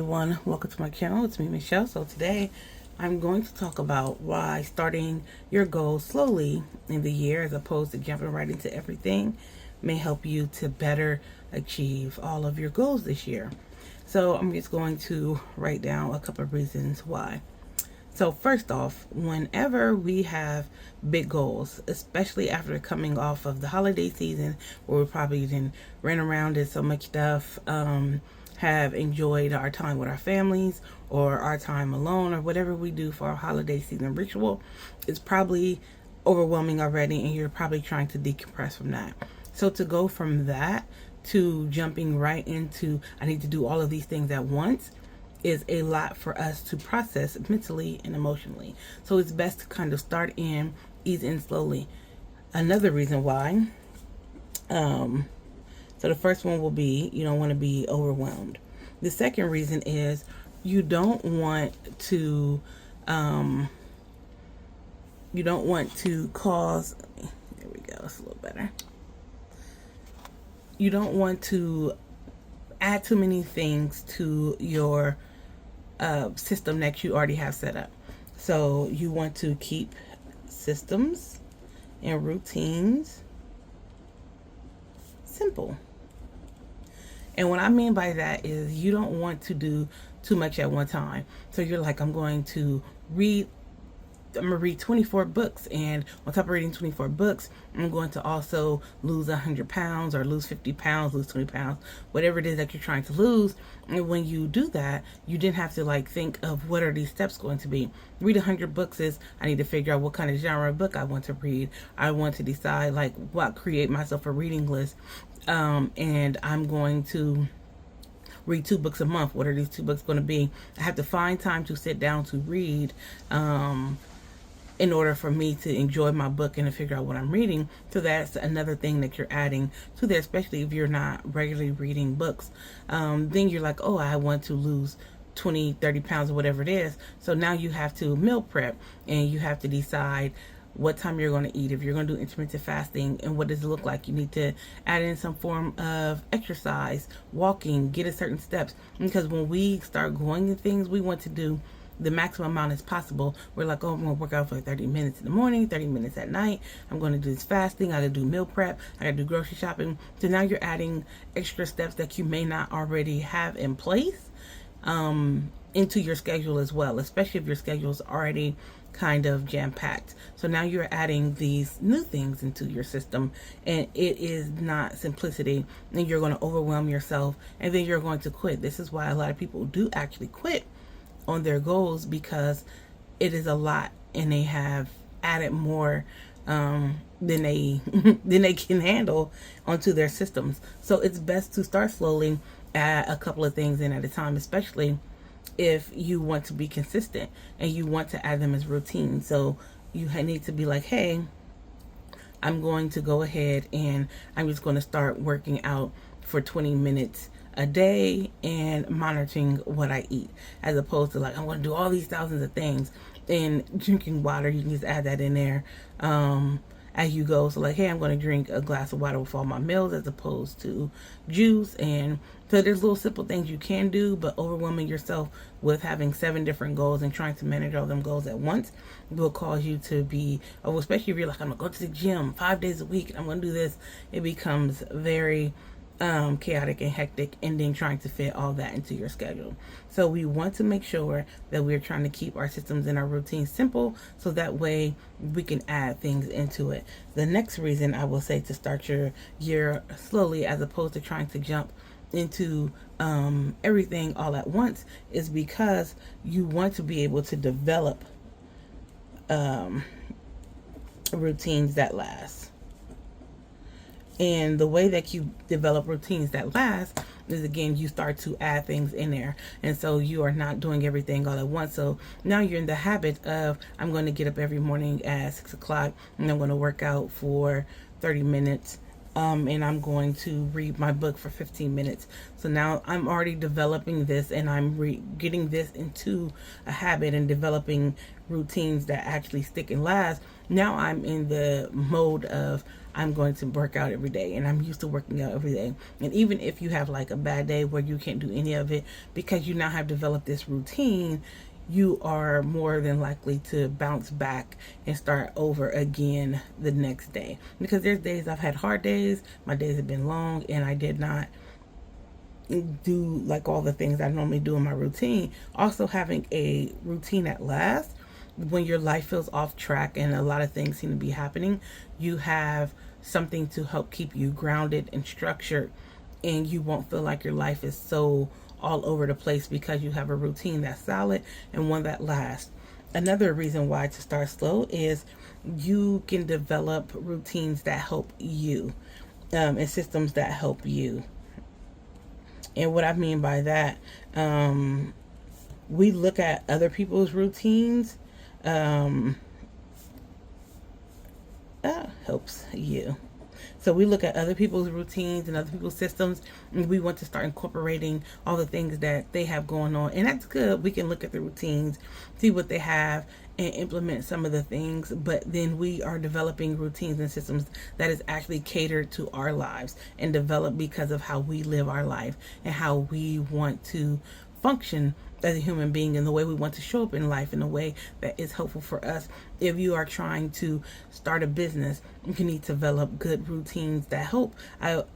everyone, welcome to my channel. It's me, Michelle. So today I'm going to talk about why starting your goals slowly in the year as opposed to jumping right into everything may help you to better achieve all of your goals this year. So I'm just going to write down a couple of reasons why. So first off, whenever we have big goals, especially after coming off of the holiday season where we probably didn't ran around, did so much stuff, have enjoyed our time with our families or our time alone or whatever we do for our holiday season ritual, it's probably overwhelming already and you're probably trying to decompress from that. So to go from that to jumping right into I need to do all of these things at once is a lot for us to process mentally and emotionally. So it's best to kind of start in, ease in slowly. Another reason why, so the first one will be you don't want to be overwhelmed. The second reason is you don't want to cause, there we go, it's a little better. You don't want to add too many things to your system that you already have set up. So you want to keep systems and routines simple. And what I mean by that is you don't want to do too much at one time. So you're like, I'm going to read 24 books, and on top of reading 24 books, I'm going to also lose 100 pounds or lose 50 pounds, lose 20 pounds, whatever it is that you're trying to lose. And when you do that, you didn't have to like think of what are these steps going to be. Read 100 books is I need to figure out what kind of genre of book I want to read. I want to decide like create myself a reading list. And I'm going to read 2 books a month. What are these 2 books going to be? I have to find time to sit down to read, in order for me to enjoy my book and to figure out what I'm reading. So that's another thing that you're adding to that, especially if you're not regularly reading books. Then you're like, oh, I want to lose 20, 30 pounds or whatever it is. So now you have to meal prep and you have to decide what time you're going to eat, if you're going to do intermittent fasting, and what does it look like. You need to add in some form of exercise, walking, get a certain steps. Because when we start going to things, we want to do the maximum amount as possible. We're like, oh, I'm going to work out for 30 minutes in the morning, 30 minutes at night. I'm going to do this fasting. I got to do meal prep. I got to do grocery shopping. So now you're adding extra steps that you may not already have in place into your schedule as well, especially if your schedule is already kind of jam-packed. So now you're adding these new things into your system, and it is not simplicity, and you're going to overwhelm yourself, and then you're going to quit. This is why a lot of people do actually quit on their goals, because it is a lot and they have added more than they can handle onto their systems. So it's best to start slowly, add a couple of things in at a time, especially if you want to be consistent and you want to add them as routine. So you need to be like, hey, I'm going to go ahead and I'm just going to start working out for 20 minutes a day and monitoring what I eat, as opposed to like, I'm going to do all these thousands of things. And drinking water, you can just add that in there as you go. So like, hey, I'm going to drink a glass of water with all my meals as opposed to juice. And so there's little simple things you can do, but overwhelming yourself with having 7 different goals and trying to manage all them goals at once will cause you to be, especially if you're like, I'm going to go to the gym 5 days a week and I'm going to do this. It becomes very chaotic and hectic, and then trying to fit all that into your schedule. So we want to make sure that we're trying to keep our systems and our routines simple, so that way we can add things into it. The next reason I will say to start your year slowly as opposed to trying to jump into everything all at once is because you want to be able to develop routines that last. And the way that you develop routines that last is, again, you start to add things in there. And so you are not doing everything all at once. So now you're in the habit of, I'm going to get up every morning at 6 o'clock and I'm going to work out for 30 minutes. And I'm going to read my book for 15 minutes. So now I'm already developing this, and I'm getting this into a habit and developing routines that actually stick and last, Now I'm in the mode of I'm going to work out every day, and I'm used to working out every day. And even if you have like a bad day where you can't do any of it, because you now have developed this routine, you are more than likely to bounce back and start over again the next day. Because there's days I've had hard days, my days have been long, and I did not do like all the things I normally do in my routine. Also, having a routine that lasts when your life feels off track and a lot of things seem to be happening, you have something to help keep you grounded and structured, and you won't feel like your life is so all over the place because you have a routine that's solid and one that lasts. Another reason why to start slow is you can develop routines that help you, and systems that help you. And what I mean by that, we look at other people's routines. Helps you. So we look at other people's routines and other people's systems, and we want to start incorporating all the things that they have going on. And that's good. We can look at the routines, see what they have, and implement some of the things. But then we are developing routines and systems that is actually catered to our lives and developed because of how we live our life and how we want to function as a human being, in the way we want to show up in life in a way that is helpful for us. If you are trying to start a business, you need to develop good routines that help.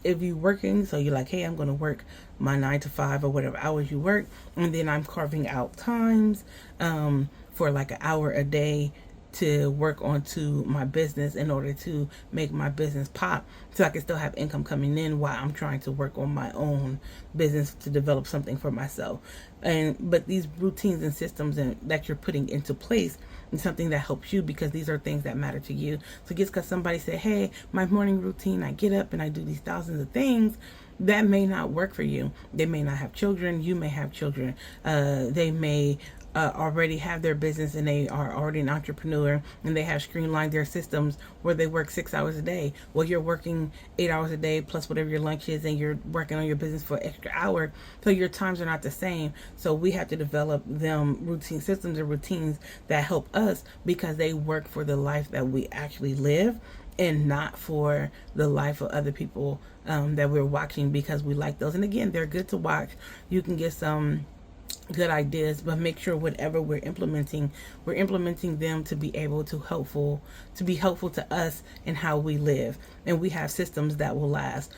If you're working, so you're like, hey, I'm going to work my 9 to 5 or whatever hours you work, and then I'm carving out times for like an hour a day to work onto my business in order to make my business pop, so I can still have income coming in while I'm trying to work on my own business to develop something for myself. But these routines and systems that you're putting into place is something that helps you, because these are things that matter to you. So just because somebody said, hey, my morning routine, I get up and I do these thousands of things, that may not work for you. They may not have children. You may have children. They may already have their business, and they are already an entrepreneur, and they have streamlined their systems where they work 6 hours a day. Well, you're working 8 hours a day plus whatever your lunch is, and you're working on your business for an extra hour. So your times are not the same. So we have to develop them routine systems and routines that help us, because they work for the life that we actually live, and not for the life of other people that we're watching because we like those. And again, they're good to watch. You can get some good ideas, but make sure whatever we're implementing them to be able to be helpful to us and how we live, and we have systems that will last.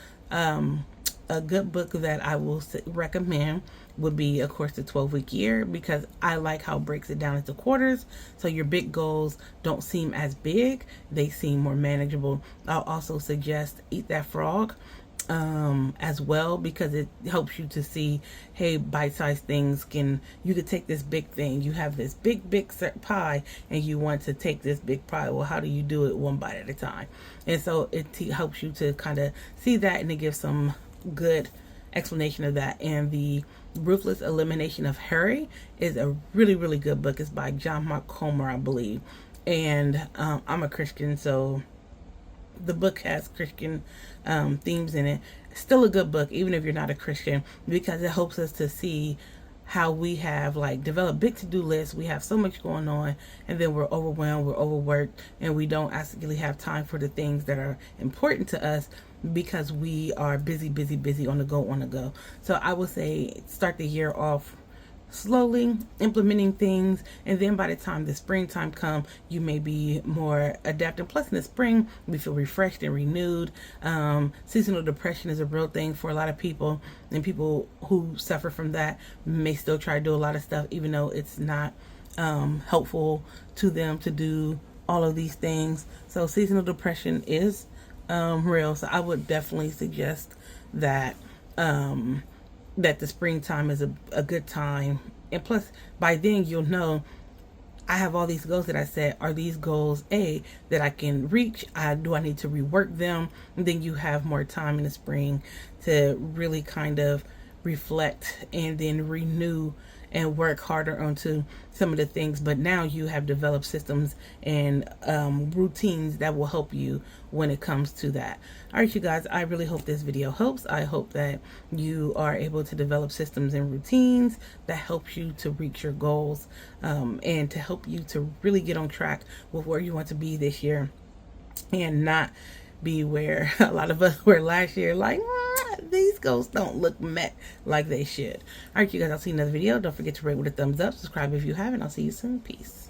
A good book that I will recommend would be, of course, the 12-week year, because I like how it breaks it down into quarters, so your big goals don't seem as big, they seem more manageable. I'll also suggest Eat That Frog as well, because it helps you to see, hey, bite-sized things you could take this big thing, you have this big pie, and you want to take this big pie. Well, how do you do it one bite at a time? And so it helps you to kind of see that, and it gives some good explanation of that. And the Ruthless Elimination of Hurry is a really, really good book. It's by John Mark Comer, I believe. And I'm a Christian, so the book has Christian themes in it. Still a good book, even if you're not a Christian, because it helps us to see how we have like developed big to-do lists. We have so much going on, and then we're overwhelmed, we're overworked, and we don't actually have time for the things that are important to us because we are busy on the go. So I would say start the year off slowly, implementing things, and then by the time the springtime comes, you may be more adept. And plus, in the spring, we feel refreshed and renewed. Seasonal depression is a real thing for a lot of people, and people who suffer from that may still try to do a lot of stuff, even though it's not helpful to them to do all of these things. So seasonal depression is real. So I would definitely suggest that that the springtime is a good time. And plus, by then you'll know, I have all these goals that I said. Are these goals that I can reach? Do I need to rework them? And then you have more time in the spring to really kind of reflect and then renew and work harder onto some of the things, but now you have developed systems and routines that will help you when it comes to that. All right, you guys, I really hope this video helps. I hope that you are able to develop systems and routines that help you to reach your goals, and to help you to really get on track with where you want to be this year, and not be where a lot of us were last year, like, these goals don't look met like they should. All right, you guys, I'll see you in another video. Don't forget to rate with a thumbs up, subscribe if you haven't. I'll see you soon. Peace.